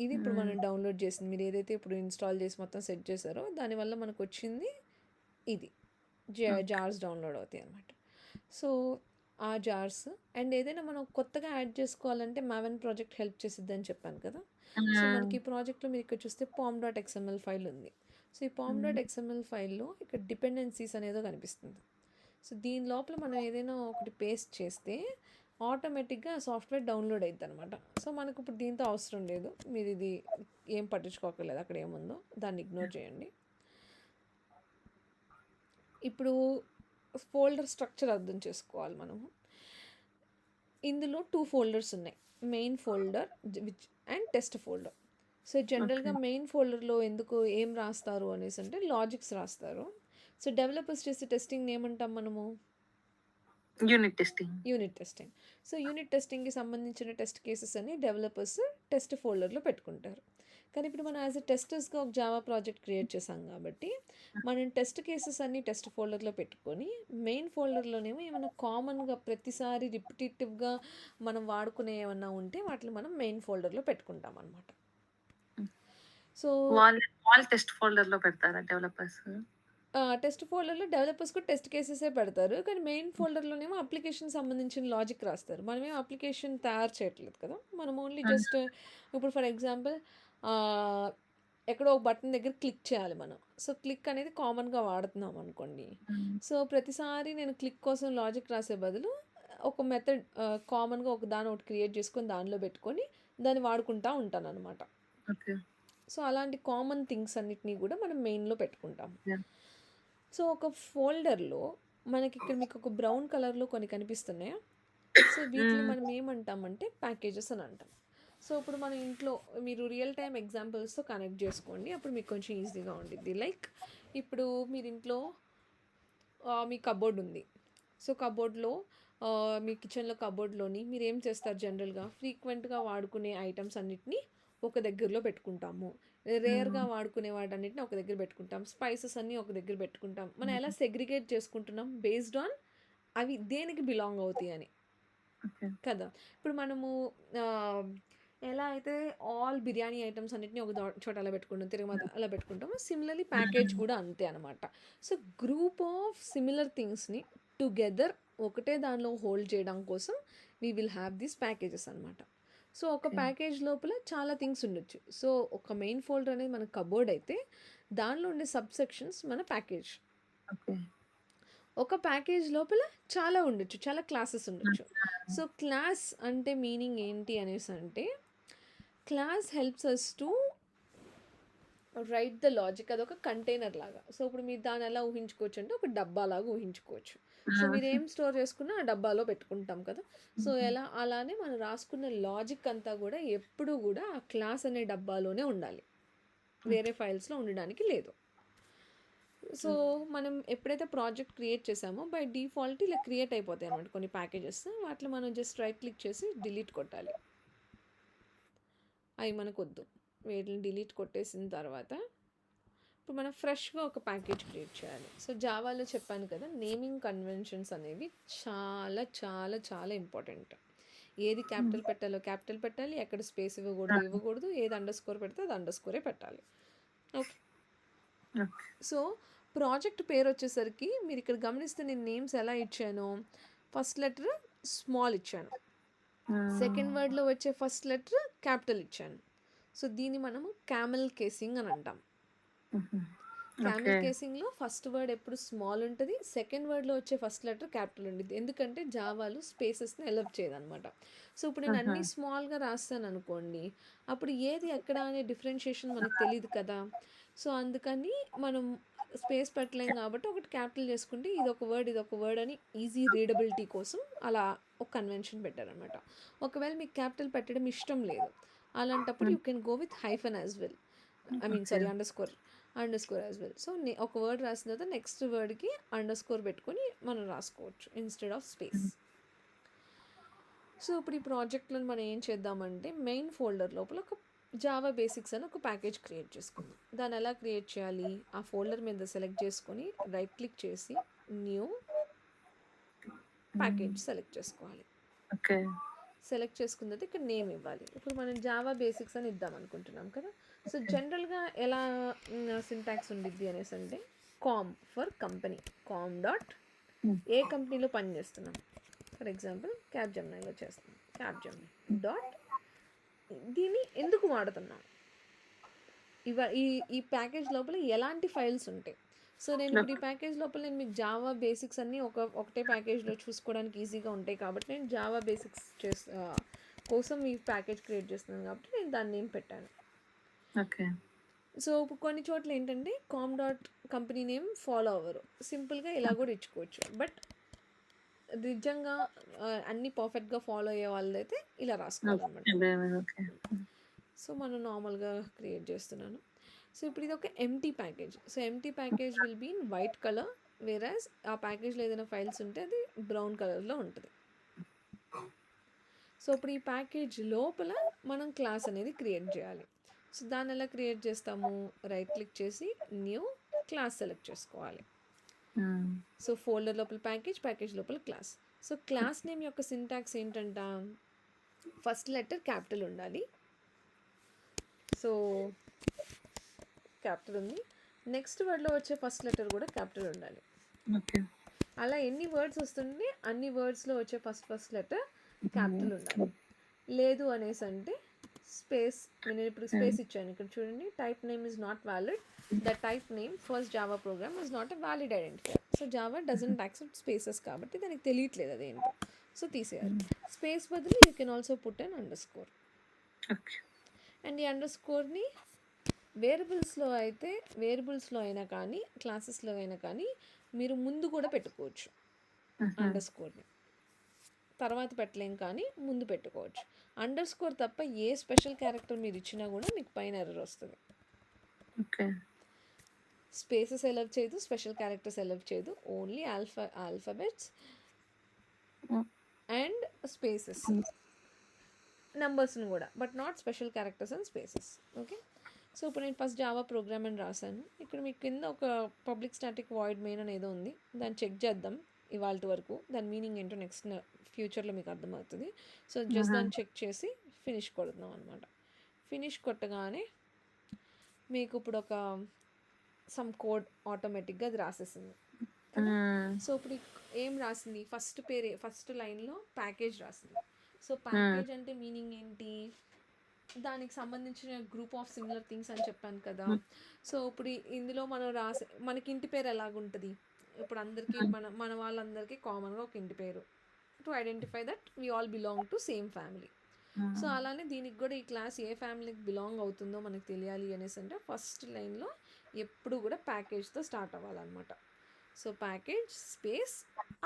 ఇది ఇప్పుడు హ్మ్. మనం డౌన్లోడ్ చేసింది, మీరు ఏదైతే ఇప్పుడు ఇన్స్టాల్ చేసి మొత్తం సెట్ చేశారో దానివల్ల మనకు వచ్చింది ఇది. ఓకే. జార్స్ డౌన్లోడ్ అవుతాయి అనమాట. సో ఆ జార్స్ అండ్ ఏదైనా మనం కొత్తగా యాడ్ చేసుకోవాలంటే మావెన్ ప్రాజెక్ట్ హెల్ప్ చేసిద్ది అని చెప్పాను కదా. సో హ్మ్. మనకి ఈ ప్రాజెక్ట్లో మీరు ఇక్కడ చూస్తే pom.xml ఫైల్ ఉంది. సో ఈ హ్మ్. pom.xml ఫైల్లో ఇక్కడ డిపెండెన్సీస్ అనేదో కనిపిస్తుంది. సో దీని లోపల మనం ఏదైనా ఒకటి పేస్ట్ చేస్తే ఆటోమేటిక్గా సాఫ్ట్వేర్ డౌన్లోడ్ అవుతుంది అనమాట. సో మనకు ఇప్పుడు దీంతో అవసరం లేదు, మీరు ఇది ఏం పట్టించుకోకర్లేదు, అక్కడ ఏముందో దాన్ని ఇగ్నోర్ చేయండి. ఇప్పుడు ఫోల్డర్ స్ట్రక్చర్ అర్థం చేసుకోవాలి మనము. ఇందులో 2 ఫోల్డర్స్ ఉన్నాయి, main folder which and test folder. So okay. జనరల్గా మెయిన్ ఫోల్డర్లో ఎందుకు ఏం రాస్తారు అనేసి అంటే లాజిక్స్ రాస్తారు. సో డెవలపర్స్ చేసే టెస్టింగ్ ఏమంటాం మనము, unit testing. Unit testing. So unit టెస్టింగ్కి సంబంధించిన టెస్ట్ కేసెస్ అని డెవలపర్స్ టెస్ట్ ఫోల్డర్లో పెట్టుకుంటారు. కానీ ఇప్పుడు మనం యాజ్ ఎ టెస్టర్స్గా ఒక జావా ప్రాజెక్ట్ క్రియేట్ చేసాం కాబట్టి మనం టెస్ట్ కేసెస్ అన్ని టెస్ట్ ఫోల్డర్లో పెట్టుకొని మెయిన్ ఫోల్డర్లోనేమో ఏమైనా కామన్గా ప్రతిసారి రిపిటేటివ్గా మనం వాడుకునే ఏమన్నా ఉంటే వాటిని మనం మెయిన్ ఫోల్డర్లో పెట్టుకుంటాం అనమాట. హ్మ్. సో వాళ్ళు టెస్ట్ ఫోల్డర్‌లో పెడతారా డెవలపర్స్? టెస్ట్ ఫోల్డర్లో డెవలపర్స్ కూడా టెస్ట్ కేసెసే పెడతారు, కానీ మెయిన్ ఫోల్డర్లోనేమో అప్లికేషన్ సంబంధించిన లాజిక్ రాస్తారు. మనమేం అప్లికేషన్ తయారు చేయట్లేదు కదా, మనం ఓన్లీ హ్మ్. జస్ట్ ఇప్పుడు ఫర్ ఎగ్జాంపుల్ ఎక్కడో ఒక బటన్ దగ్గర క్లిక్ చేయాలి మనం. సో క్లిక్ అనేది కామన్గా వాడుతున్నాం అనుకోండి. హ్మ్. సో ప్రతిసారి నేను క్లిక్ కోసం లాజిక్ రాసే బదులు ఒక మెథడ్ కామన్గా ఒక దాన్ని ఒకటి క్రియేట్ చేసుకొని దానిలో పెట్టుకొని దాన్ని వాడుకుంటూ ఉంటాను అనమాట. ఓకే. సో అలాంటి కామన్ థింగ్స్ అన్నిటినీ కూడా మనం మెయిన్లో పెట్టుకుంటాం. యాహ్! సో ఒక ఫోల్డర్లో మనకి ఇక్కడ మీకు ఒక బ్రౌన్ కలర్లో కొన్ని కనిపిస్తున్నాయా. సో వీటిని హ్మ్. మనం ఏమంటామంటే ప్యాకేజెస్ అని అంటాం. సో ఇప్పుడు మన ఇంట్లో మీరు రియల్ టైమ్ ఎగ్జాంపుల్స్తో కనెక్ట్ చేసుకోండి, అప్పుడు మీకు కొంచెం ఈజీగా ఉండిద్ది. లైక్ ఇప్పుడు మీరు ఇంట్లో మీ కబోర్డ్ ఉంది. సో కబోర్డ్లో మీ కిచెన్లో కబోర్డ్లోని మీరు ఏం చేస్తారు, జనరల్గా ఫ్రీక్వెంట్గా వాడుకునే ఐటమ్స్ అన్నిటినీ ఒక దగ్గరలో పెట్టుకుంటాము, రేర్గా హ్మ్. వాడుకునే వాటన్నిటిని ఒక దగ్గర పెట్టుకుంటాం, స్పైసెస్ అన్నీ ఒక దగ్గర పెట్టుకుంటాం. మనం ఎలా హ్మ్. సెగ్రిగేట్ చేసుకుంటున్నాం బేస్డ్ ఆన్ అవి దేనికి బిలాంగ్ అవుతాయి అని ఓకే. కదా. ఇప్పుడు మనము ఎలా అయితే ఆల్ బిర్యానీ ఐటమ్స్ అన్నిటిని ఒక చోట అలా పెట్టుకుంటాం, తిరగమాత అలా పెట్టుకుంటాము, సిమిలర్లీ ప్యాకేజ్ హ్మ్. కూడా అంతే అనమాట. సో గ్రూప్ ఆఫ్ సిమిలర్ థింగ్స్ని టుగెదర్ ఒకటే దానిలో హోల్డ్ చేయడం కోసం we will have these packages అనమాట. సో ఒక ఓకే. ప్యాకేజ్ లోపల చాలా థింగ్స్ ఉండొచ్చు. సో ఒక మెయిన్ ఫోల్డర్ అనేది మన కబోర్డ్ అయితే దానిలో ఉండే సబ్ సెక్షన్స్ మన ప్యాకేజ్. ఓకే. ఒక ప్యాకేజ్ లోపల చాలా ఉండొచ్చు. చాలా క్లాసెస్ ఉండొచ్చు. సో, క్లాస్ అంటే మీనింగ్ ఏంటి అనేసంటే, class helps us to write the logic. అదొక కంటైనర్ లాగా. సో, ఇప్పుడు మీరు దాన్ని ఎలా ఊహించుకోవచ్చు అంటే, ఒక డబ్బాలాగా ఊహించుకోవచ్చు. సో, మీరేం స్టోర్ చేసుకున్నా ఆ డబ్బాలో పెట్టుకుంటాం కదా! సో, అలానే మనం రాసుకున్న లాజిక్ అంతా గూడా ఎప్పుడూ గూడా ఆ క్లాస్ అనే డబ్బాలోనే ఉండాలి. వేరే ఫైల్స్‌లో ఉండడానికి లేదు. సో, మనం ఎప్పుడైతే ప్రాజెక్ట్ క్రియేట్ చేసామో బై డిఫాల్ట్ ఇలా క్రియేట్ అయిపోతాయన్నమాట కొన్ని ప్యాకేజెస్. వాటిలో మనం జస్ట్ రైట్ క్లిక్ చేసి డిలీట్ కొట్టాలి. అవి మనకొద్దు. వీటిని డిలీట్ కొట్టేసిన తర్వాత ఇప్పుడు మనం ఫ్రెష్‌గా ఒక ప్యాకేజ్ క్రియేట్ చేయాలి. సో, జావాలో చెప్పాను కదా! నేమింగ్ కన్వెన్షన్స్ అనేవి చాలా చాలా చాలా ఇంపార్టెంట్. ఏది క్యాపిటల్ పెట్టాలో క్యాపిటల్ పెట్టాలి. ఎక్కడ స్పేస్ ఇవ్వకూడదు. ఏది అండర్‌స్కోర్ పెడితే అది అండర్‌స్కోరే పెట్టాలి. ఓకే. సో, ప్రాజెక్ట్ పేరొచ్చేసరికి మీరిక్కడ గమనిస్తే నేను నేమ్స్ ఎలా ఇచ్చానో, ఫస్ట్ లెటర్ స్మాల్ ఇచ్చాను. సెకండ్ వర్డ్‌లో వచ్చే ఫస్ట్ లెటర్ క్యాపిటల్ ఇచ్చాను. సో, దీన్ని మనము క్యామెల్ కేసింగ్ అని అంటాం. క్యామెల్ కేసింగ్‌లో ఫస్ట్ వర్డ్ ఎప్పుడు స్మాల్ ఉంటది. సెకండ్ వర్డ్‌లో వచ్చే ఫస్ట్ లెటర్ క్యాపిటల్ ఉండిద్ది. ఎందుకంటే జావాలో స్పేసెస్‌ని అలౌ చేయదనమాట. సో, ఇప్పుడు నేను అన్నీ స్మాల్‌గా రాస్తాననుకోండి, అప్పుడు ఏది ఎక్కడ అనే డిఫరెన్షియేషన్ మనకు తెలీదు కదా! సో, అందుకని మనం స్పేస్ పెట్టలేం కాబట్టి ఒకటి క్యాపిటల్ చేసుకుంటే ఇదొక వర్డ్ అని ఈజీ రీడబిలిటీ కోసం అలా ఒక కన్వెన్షన్ పెట్టారనమాట. ఒకవేళ మీకు క్యాపిటల్ పెట్టడం ఇష్టం లేదు. అలాంటప్పుడు you can go with hyphen as well. Underscore as well. So, ఒక వర్డ్ రాసిన తర్వాత నెక్స్ట్ వర్డ్‌కి అండర్‌స్కోర్ పెట్టుకొని మనం రాసుకోవచ్చు ఇన్‌స్టెడ్ ఆఫ్ స్పేస్. సో, ఇప్పుడు ఈ ప్రాజెక్ట్‌లో మనం ఏం చేద్దామంటే మెయిన్ ఫోల్డర్ లోపల ఒక జావా బేసిక్స్ అని ఒక ప్యాకేజ్ క్రియేట్ చేసుకుందాం. దాన్ని ఎలా క్రియేట్ చేయాలి? ఆ ఫోల్డర్ మీద సెలెక్ట్ చేసుకొని రైట్ క్లిక్ చేసి న్యూ ప్యాకేజ్ సెలెక్ట్ చేసుకోవాలి. సెలెక్ట్ చేసుకున్న తర్వాత ఇక్కడ నేమ్ ఇవ్వాలి. ఇప్పుడు మనం జావా బేసిక్స్ అని ఇద్దాం అనుకుంటున్నాం కదా! సో, జనరల్‌గా ఎలా సింటాక్స్ ఉండిద్ది అనేసి అంటే com for company. Com dot ఏ కంపెనీలో పని చేస్తున్నాం. ఫర్ ఎగ్జాంపుల్ క్యాప్‌జెమినైలో చేస్తున్నాం. క్యాప్‌జెమినై డాట్ దీన్ని ఎందుకు వాడుతున్నాం? ఈ ప్యాకేజ్ లోపల ఎలాంటి ఫైల్స్ ఉంటాయి? సో, నేను ఇప్పుడు ఈ ప్యాకేజ్ లోపల నేను మీకు జావా బేసిక్స్ అన్నీ ఒకటే ప్యాకేజ్‌లో చూసుకోవడానికి ఈజీగా ఉంటాయి కాబట్టి నేను జావా బేసిక్స్ కోసం ఈ ప్యాకేజ్ క్రియేట్ చేస్తున్నాను కాబట్టి నేను దాని నేమ్ పెట్టాను. సో, ఇప్పుడు కొన్ని చోట్ల ఏంటంటే com dot company name follow అవ్వరు. సింపుల్‌గా ఇలా కూడా ఇచ్చుకోవచ్చు. బట్ నిజంగా అన్నీ పర్ఫెక్ట్‌గా ఫాలో అయ్యే వాళ్ళైతే ఇలా రాసుకోవాలన్నమాట. సో, మనం నార్మల్‌గా క్రియేట్ చేస్తున్నాను. సో, ఇప్పుడు ఇది ఒక empty package. So, empty package will be in white colour whereas ఆ ప్యాకేజ్లో ఏదైనా ఫైల్స్ ఉంటే అది బ్రౌన్ కలర్లో ఉంటుంది. సో, ఇప్పుడు ఈ ప్యాకేజ్ లోపల మనం క్లాస్ అనేది క్రియేట్ చేయాలి. సో, దాన్ని ఎలా క్రియేట్ చేస్తాము? రైట్ క్లిక్ చేసి న్యూ క్లాస్ సెలెక్ట్ చేసుకోవాలి. సో, ఫోల్డర్ లోపల ప్యాకేజ్ లోపల క్లాస్. సో, క్లాస్ నేమ్ యొక్క సింటాక్స్ ఏంటంట? ఫస్ట్ లెటర్ క్యాపిటల్ ఉండాలి. సో, క్యాపిటల్ ఉంది. నెక్స్ట్ వర్డ్‌లో వచ్చే ఫస్ట్ లెటర్ కూడా క్యాపిటల్ ఉండాలి. అలా ఎన్ని వర్డ్స్ వస్తుంటే అన్ని వర్డ్స్‌లో వచ్చే ఫస్ట్ లెటర్ క్యాపిటల్ ఉండాలి. లేదు అనేసి అంటే స్పేస్. నేను ఇప్పుడు స్పేస్ ఇచ్చాను. ఇక్కడ చూడండి type name is not valid. The type name first Java program is not a valid identifier. So, Java doesn't accept spaces కాబట్టి దానికి తెలియట్లేదు అదేంటో. సో, తీసేయాలి. స్పేస్ బదులు you can also put an underscore. And ఈ అండర్‌స్కోర్‌ని వేరియబుల్స్లో అయినా కానీ క్లాసెస్లో అయినా కానీ మీరు ముందు కూడా పెట్టుకోవచ్చు అండర్‌స్కోర్‌ని. తర్వాత పెట్టలేం కానీ ముందు పెట్టుకోవచ్చు. అండర్‌స్కోర్ తప్ప ఏ స్పెషల్ క్యారెక్టర్ మీరు ఇచ్చినా కూడా మీకు పైన ఎర్రర్ వస్తుంది. స్పేసెస్ అలౌ చేయదు, స్పెషల్ క్యారెక్టర్స్ అలౌ చేయదు. ఓన్లీ ఆల్ఫాబెట్స్ అండ్ స్పేసెస్, నెంబర్స్ని కూడా, but not special characters and spaces. Okay. So, ఇప్పుడు నేను ఫస్ట్ జావా ప్రోగ్రామ్ అని రాశాను. ఇక్కడ మీకు కింద ఒక పబ్లిక్ స్టాటిక్ వాయిడ్ మెయిన్ అనేది ఉంది. దాన్ని చెక్ చేద్దాం ఇవాల్టి వరకు. దాని మీనింగ్ ఏంటో నెక్స్ట్ ఫ్యూచర్లో మీకు అర్థమవుతుంది. సో, జస్ట్ దాన్ని చెక్ చేసి ఫినిష్ కొడుతున్నాం అనమాట. ఫినిష్ కొట్టగానే మీకు ఇప్పుడు ఒక సమ్ కోడ్ ఆటోమేటిక్గా అది రాసేసింది. సో, ఇప్పుడు ఏం రాసింది? ఫస్ట్ లైన్లో ప్యాకేజ్ రాసింది. సో, ప్యాకేజ్ అంటే మీనింగ్ ఏంటి? దానికి సంబంధించిన గ్రూప్ ఆఫ్ సిమిలర్ థింగ్స్ అని చెప్పాను కదా. సో, ఇప్పుడు ఇందులో మనం మనకి ఇంటి పేరు ఎలాగుంటుంది? ఇప్పుడు అందరికీ మన వాళ్ళందరికీ కామన్గా ఒక ఇంటి పేరు, to identify that we all belong to same family. So అలానే దీనికి కూడా ఈ క్లాస్ ఏ ఫ్యామిలీకి బిలాంగ్ అవుతుందో మనకు తెలియాలి అనేసి అంటే ఫస్ట్ లైన్లో ఎప్పుడు కూడా ప్యాకేజ్తో స్టార్ట్ అవ్వాలన్నమాట. సో ప్యాకేజ్ స్పేస్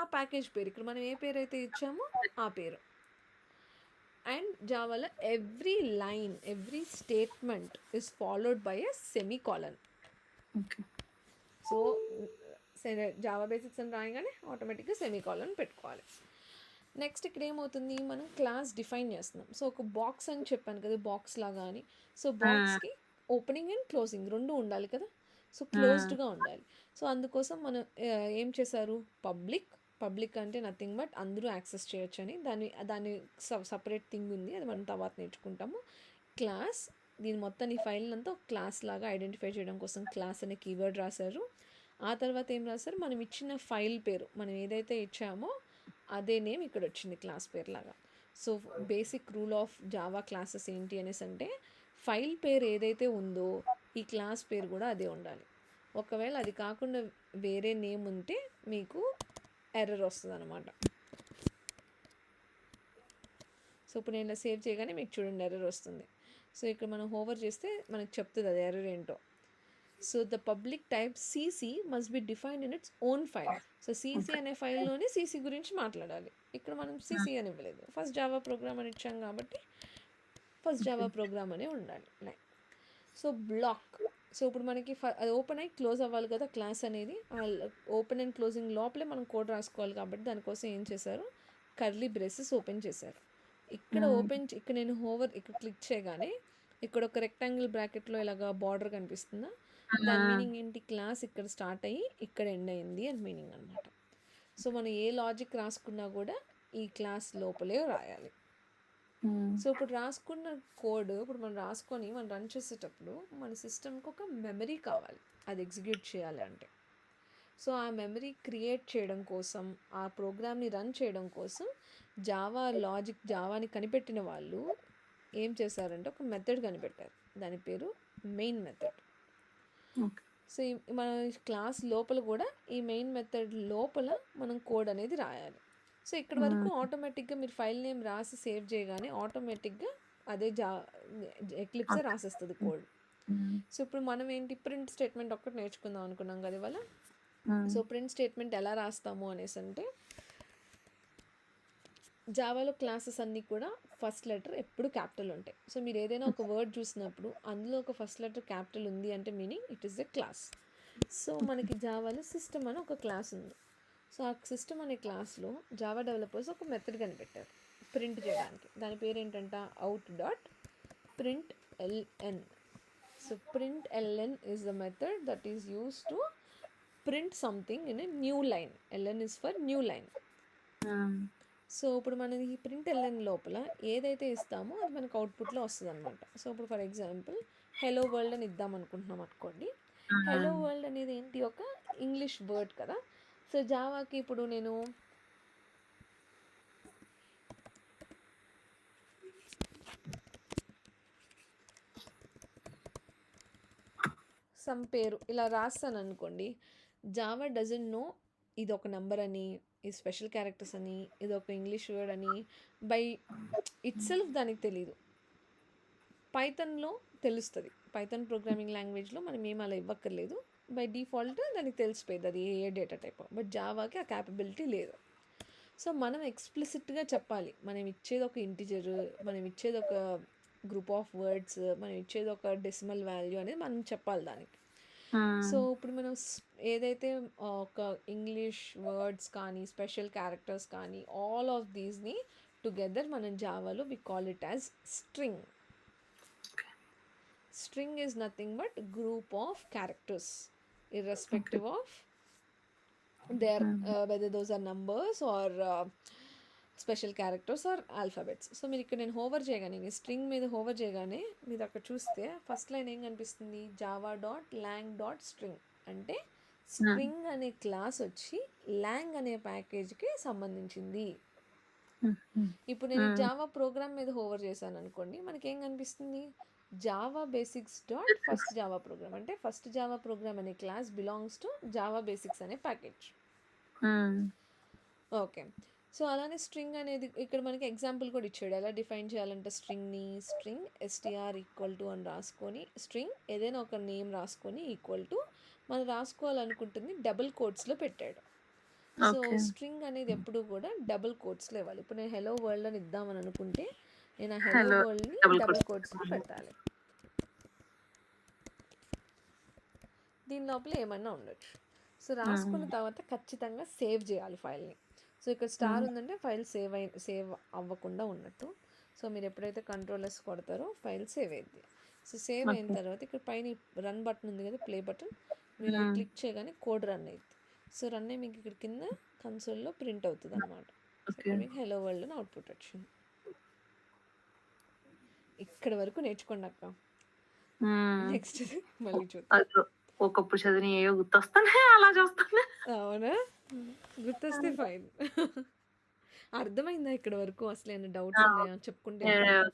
ఆ ప్యాకేజ్ పేరు, ఇక్కడ మనం ఏ పేరు అయితే ఇచ్చామో ఆ పేరు. అండ్ జావాలో every line, every statement is followed by a semicolon. So Java basics అని రాయగానే ఆటోమేటిక్గా సెమీకాలన్ పెట్టుకోవాలి. నెక్స్ట్ ఇక్కడ ఏమవుతుంది, మనం క్లాస్ డిఫైన్ చేస్తున్నాం. సో ఒక బాక్స్ అని చెప్పాను కదా, బాక్స్ లాగా అని. సో బాక్స్కి ఓపెనింగ్ అండ్ క్లోజింగ్ రెండు ఉండాలి కదా, సో క్లోజ్డ్గా ఉండాలి. సో అందుకోసం మనం ఏం చేశారు, పబ్లిక్ అంటే నథింగ్ బట్ అందరూ యాక్సెస్ చేయొచ్చు అని, దాని సపరేట్ థింగ్ ఉంది, అది మనం తర్వాత నేర్చుకుంటాము. క్లాస్, దీని మొత్తం ఈ ఫైల్ అంతా ఒక క్లాస్ లాగా ఐడెంటిఫై చేయడం కోసం క్లాస్ అనే కీవర్డ్ రాశారు. ఆ తర్వాత ఏం రాశారు, మనం ఇచ్చిన ఫైల్ పేరు, మనం ఏదైతే ఇచ్చామో అదే నేమ్ ఇక్కడ వచ్చింది క్లాస్ పేరు లాగా. So basic rule of Java classes ఏంటి అనేసి అంటే, ఫైల్ పేరు ఏదైతే ఉందో ఈ క్లాస్ పేరు కూడా అదే ఉండాలి. ఒకవేళ అది కాకుండా వేరే నేమ్ ఉంటే మీకు ఎర్రర్ వస్తుంది అనమాట. సో ఇప్పుడు నేను సేవ్ చేయగానే మీకు చూడండి ఎర్రర్ వస్తుంది. సో ఇక్కడ మనం హోవర్ చేస్తే మనకు చెప్తుంది అది ఎర్రర్ ఏంటో. So the public type CC must be defined in its own file. So CC అనే ఫైల్లోనే CC గురించి మాట్లాడాలి. ఇక్కడ మనం CC అని ఇవ్వలేదు, ఫస్ట్ జావా ప్రోగ్రామ్ అని ఇచ్చాం కాబట్టి ఫస్ట్ జావా ప్రోగ్రామ్ అనే ఉండాలి. సో బ్లాక్, సో ఇప్పుడు మనకి అది ఓపెన్ అయ్యి క్లోజ్ అవ్వాలి కదా క్లాస్ అనేది, ఓపెన్ అండ్ క్లోజింగ్ లోపలే మనం కోడ్ రాసుకోవాలి కాబట్టి దానికోసం ఏం చేశారు, కర్లీ బ్రేసెస్ ఓపెన్ చేశారు. ఇక్కడ ఇక్కడ నేను ఇక్కడ క్లిక్ చేయగానే ఇక్కడ ఒక రెక్టాంగిల్ బ్రాకెట్లో ఇలాగా బార్డర్ కనిపిస్తుందా, దాని మీనింగ్ ఏంటి, క్లాస్ ఇక్కడ స్టార్ట్ అయ్యి ఇక్కడ ఎండ్ అయింది అని మీనింగ్ అనమాట. సో మనం ఏ లాజిక్ రాసుకున్నా కూడా ఈ క్లాస్ లోపలే రాయాలి. సో ఇప్పుడు రాసుకున్న కోడ్ ఇప్పుడు మనం రాసుకొని మనం రన్ చేసేటప్పుడు మన సిస్టమ్కి ఒక మెమరీ కావాలి అది ఎగ్జిక్యూట్ చేయాలి అంటే. సో ఆ మెమరీ క్రియేట్ చేయడం కోసం, ఆ ప్రోగ్రామ్ని రన్ చేయడం కోసం జావాని కనిపెట్టిన వాళ్ళు ఏం చేశారంటే ఒక మెథడ్ కనిపెట్టారు, దాని పేరు మెయిన్ మెథడ్. సో మన క్లాస్ లోపల కూడా ఈ మెయిన్ మెథడ్ లోపల మనం కోడ్ అనేది రాయాలి. సో ఇక్కడ వరకు ఆటోమేటిక్గా మీరు ఫైల్ నేమ్ రాసి సేవ్ చేయగానే ఆటోమేటిక్గా అదే ఎక్లిప్సే రాసేస్తుంది కోడ్. సో ఇప్పుడు మనం ఏంటి, ప్రింట్ స్టేట్మెంట్ ఒక్కటి నేర్చుకుందాం అనుకున్నాం కదా ఇవాళ. సో ప్రింట్ స్టేట్మెంట్ ఎలా రాస్తాము అనేసి అంటే, జావాలో క్లాసెస్ అన్నీ కూడా ఫస్ట్ లెటర్ ఎప్పుడు క్యాపిటల్ ఉంటాయి. సో మీరు ఏదైనా ఒక వర్డ్ చూసినప్పుడు అందులో ఒక ఫస్ట్ లెటర్ క్యాపిటల్ ఉంది అంటే meaning it is a class. So మనకి జావాలో సిస్టమ్ అని ఒక క్లాస్ ఉంది. సో ఆ సిస్టమ్ అనే క్లాస్లో జావా డెవలపర్స్ ఒక మెథడ్ కనిపెట్టారు ప్రింట్ చేయడానికి, దాని పేరు ఏంటంట out.println. So println is the method that is used to print something in a new line. ln is for new line. So ఇప్పుడు మనం ఈ println లోపల ఏదైతే ఇస్తామో అది మనకు అవుట్పుట్లో వస్తుంది అనమాట. సో ఇప్పుడు ఫర్ ఎగ్జాంపుల్ హెలో వరల్డ్ అని ఇద్దాం అనుకుంటున్నాం అనుకోండి. హెలో వరల్డ్ అనేది ఏంటి, ఒక ఇంగ్లీష్ వర్డ్ కదా. సో జావాకి ఇప్పుడు నేను సమ్ పేరు ఇలా రాస్తాను అనుకోండి, జావా డజంట్ నో ఇది ఒక నెంబర్ అని, ఇది స్పెషల్ క్యారెక్టర్స్ అని, ఇది ఒక ఇంగ్లీష్ వర్డ్ అని బై ఇట్ సెల్ఫ్ దానికి తెలీదు. పైథన్లో తెలుస్తుంది, పైథన్ ప్రోగ్రామింగ్ లాంగ్వేజ్లో మనం ఏం అలా ఇవ్వక్కర్లేదు, బై డిఫాల్ట్ దానికి తెలిసిపోయింది అది ఏ డేటా టైప్. బట్ జావాకి ఆ క్యాపబిలిటీ లేదు. సో మనం ఎక్స్ప్లిసిట్గా చెప్పాలి, మనం ఇచ్చేది ఒక ఇంటిజర్, మనం ఇచ్చేది ఒక గ్రూప్ ఆఫ్ వర్డ్స్, మనం ఇచ్చేది ఒక డెసిమల్ వాల్యూ అనేది మనం చెప్పాలి దానికి. సో ఇప్పుడు మనం ఏదైతే ఒక ఇంగ్లీష్ వర్డ్స్ కానీ స్పెషల్ క్యారెక్టర్స్ కానీ ఆల్ ఆఫ్ దీస్ని టుగెదర్ మనం జావాలో we call it as string. String is nothing but group of characters irrespective of their whether those are numbers or special characters or alphabets. So మీరు ఇక్కడ నేను hover చేయగానే, string మీద hover చేయగానే మీరు అక్కడ చూస్తే ఫస్ట్ లైన్ ఏం కనిపిస్తుంది, java.lang.string అంటే స్ట్రింగ్ అనే క్లాస్ వచ్చి లాంగ్ అనే ప్యాకేజ్కి సంబంధించింది. ఇప్పుడు నేను జావా ప్రోగ్రామ్ మీద హోవర్ చేశాను అనుకోండి, మనకి ఏం కనిపిస్తుంది, Java basics dot first Java programme అంటే ఫస్ట్ జావా ప్రోగ్రామ్ అనే class belongs to Java basics అనే ప్యాకేజ్. ఓకే. సో, అలానే స్ట్రింగ్ అనేది ఇక్కడ మనకి ఎగ్జాంపుల్ కూడా ఇచ్చాడు. ఎలా డిఫైన్ చేయాలంటే స్ట్రింగ్‌ని స్ట్రింగ్ ఎస్‌టిఆర్ ఈక్వల్ టు అని రాసుకొని, స్ట్రింగ్ ఏదైనా ఒక నేమ్ రాసుకొని ఈక్వల్ టు మనం రాసుకోవాలనుకుంటుంది డబుల్ కోట్స్‌లో పెట్టాడు. So, okay. స్ట్రింగ్ అనేది ఎప్పుడూ కూడా డబుల్ కోట్స్‌లో ఇవ్వాలి. ఇప్పుడు నేను హలో వరల్డ్ అని ఇద్దామని అనుకుంటే, నేను ఆ హలో హలో వరల్డ్‌ని డబుల్ డబుల్ కోట్స్. కోట్స్‌లో పెట్టాలి. దీని లోపల ఏమన్నా ఉండొచ్చు. సో, రాసుకున్న తర్వాత ఖచ్చితంగా సేవ్ చేయాలి ఫైల్‌ని. సో, ఇక్కడ స్టార్ ఉందంటే ఫైల్ సేవ్ అవ్వకుండా ఉన్నట్టు. సో, మీరు ఎప్పుడైతే కంట్రోల్-ఎస్ కొడతారో ఫైల్ సేవ్ అయ్యిద్ది. సో, సేవ్ అయిన ఓకే. తర్వాత ఇక్కడ పైన రన్ బటన్ ఉంది కదా, ప్లే బటన్. మీరు అది క్లిక్ చేయగానే కోడ్ రన్ అయ్యిద్ది. సో, రన్ అయ్యి మీకు ఇక్కడ కింద కన్సోల్‌లో ప్రింట్ అవుతుందన్నమాట. So, okay. ఇక్కడ మీకు హలో వరల్డ్ అని అవుట్‌పుట్ వచ్చింది. ఇక్కడి వరకు నేర్చుకోండి అక్క. నెక్స్ట్ మళ్ళీ చూద్దాం. అయ్యో! ఒకప్పుడు చదివినయేవో గుర్తొస్తున్నాయి. అలా చూస్తున్నా. అవునా? గుర్తొస్తే ఫైన్. అర్థమైందా ఇక్కడి వరకు? అసలేమైనా డౌట్స్ ఆ! ఉన్నాయా? చెప్పుకుంటూ వెళ్తాను. యాహ్!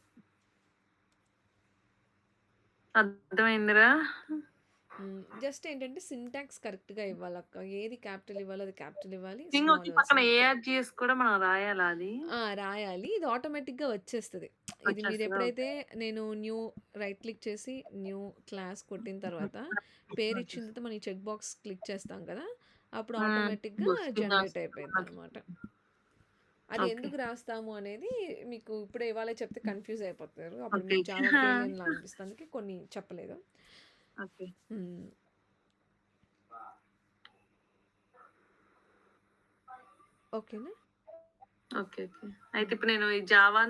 అర్థమైందిరా. జస్ట్ ఏంటంటే సింటాక్స్ కరెక్ట్‌గా ఇవ్వాలక్క. ఏది క్యాపిటల్ ఇవ్వాలో అది క్యాపిటల్ ఇవ్వాలి. ఇంకోటి స్మాల్ పక్కన స్మాల్. ఏఆర్‌జీఎస్ కూడా మనం రాయాలా అది? రాయాలి. ఇది ఆటోమేటిక్‌గా వచ్చేస్తది. ఇది వచ్చేస్తదా? మీరెప్పుడైతే నేను న్యూ రైట్ క్లిక్ చేసి న్యూ క్లాస్ కొట్టిన తర్వాత పేరు ఇచ్చిన తర్వాత మనం ఈ చెక్ బాక్స్ క్లిక్ చేస్తాం కదా! అప్పుడు ఆటోమేటిక్‌గా జనరేట్ అయిపోయిద్దనమాట. అది ఓకే. ఎందుకు రాస్తాము అనేది మీకు ఇప్పుడే ఇవాళే చెప్తే కన్‌ఫ్యూజ్ అయిపోతారు. అప్పుడు ఓకే. మీకు జావా ఏలియన్‌లా అనిపిస్తుంది. అందుకే కొన్ని చెప్పలేదు. ఓకే. హ్మ్. ఓకేనా? ఓకే. ఓకే. అయితే ఇప్పుడు నేను ఈ జావాని